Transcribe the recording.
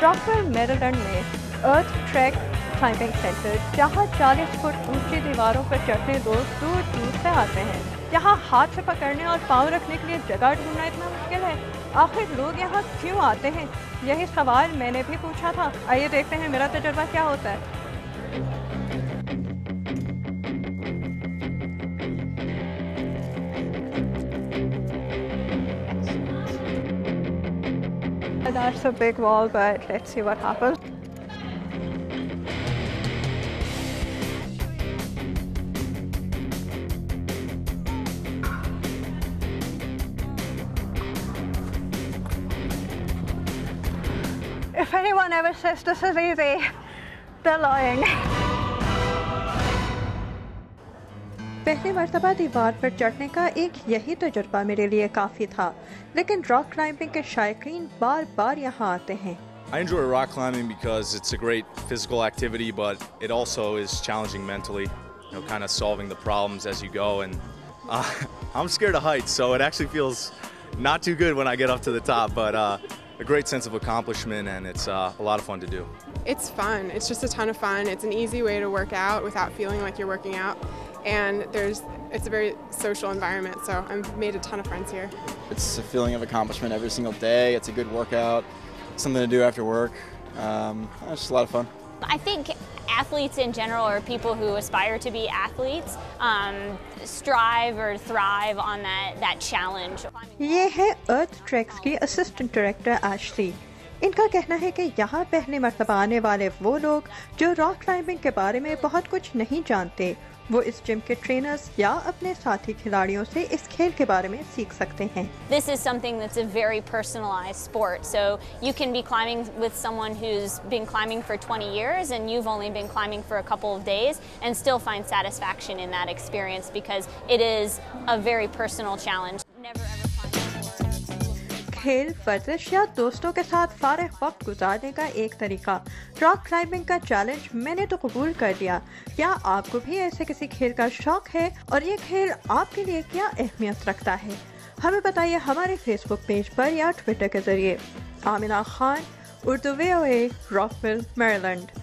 रॉकविल Maryland में अर्थ track climbing centre, जहां 40 foot ऊंची दीवारों पर चढ़ने लोग दूर दूर से आते हैं। यहाँ हाथ से पकड़ने और पाँव रखने के लिए जगह ढूंढना इतना मुश्किल है। आखिर लोग यहाँ क्यों आते हैं, यही सवाल मैंने भी पूछा था। आइए देखते हैं मेरा तजुर्बा क्या होता है। That's a big wall, but let's see what happens. If anyone ever says this is easy, they're lying. पहली मर्तबा दीवार पर चढ़ने का एक यही तजुर्बा मेरे लिए काफ़ी था, लेकिन रॉक क्लाइंबिंग के शायकीन बार बार यहाँ आते हैं। I enjoy rock climbing because it's a great physical activity, but it also is challenging mentally, you know, kind of solving the problems as you go. And I'm scared of heights, so it actually feels not too good when I get up to the top, but a great sense of accomplishment, and it's a lot of fun to do. It's fun. It's just a ton of fun. It's an easy way to work out without feeling like you're working out. And it's a very social environment, so I've made a ton of friends here. It's a feeling of accomplishment every single day. It's a good workout, something to do after work. It's just a lot of fun. I think athletes in general, or people who aspire to be athletes, strive or thrive on that challenge. ये है अर्थ tracks की assistant director Ashley. इनका कहना है कि यहाँ पहली मर्तबा आने वाले वो लोग जो रॉक क्लाइंबिंग के बारे में बहुत कुछ नहीं जानते, वो इस जिम के ट्रेनर्स या अपने साथी खिलाड़ियों से इस खेल के बारे में सीख सकते हैं। This is something that's a very personalized sport, so you can be climbing with someone who's been climbing for 20 years and you've only been climbing for a couple of days and still find satisfaction in that experience because it is a very personal challenge. Never ever खेल, वर्जिश या दोस्तों के साथ फारिग वक्त गुजारने का एक तरीका रॉक क्लाइंबिंग का चैलेंज मैंने तो कबूल कर लिया। क्या आपको भी ऐसे किसी खेल का शौक है और ये खेल आपके लिए क्या अहमियत रखता है, हमें बताइए हमारे फेसबुक पेज पर या ट्विटर के जरिए। Amina Khan, Urdu VOA, Rockville, Maryland.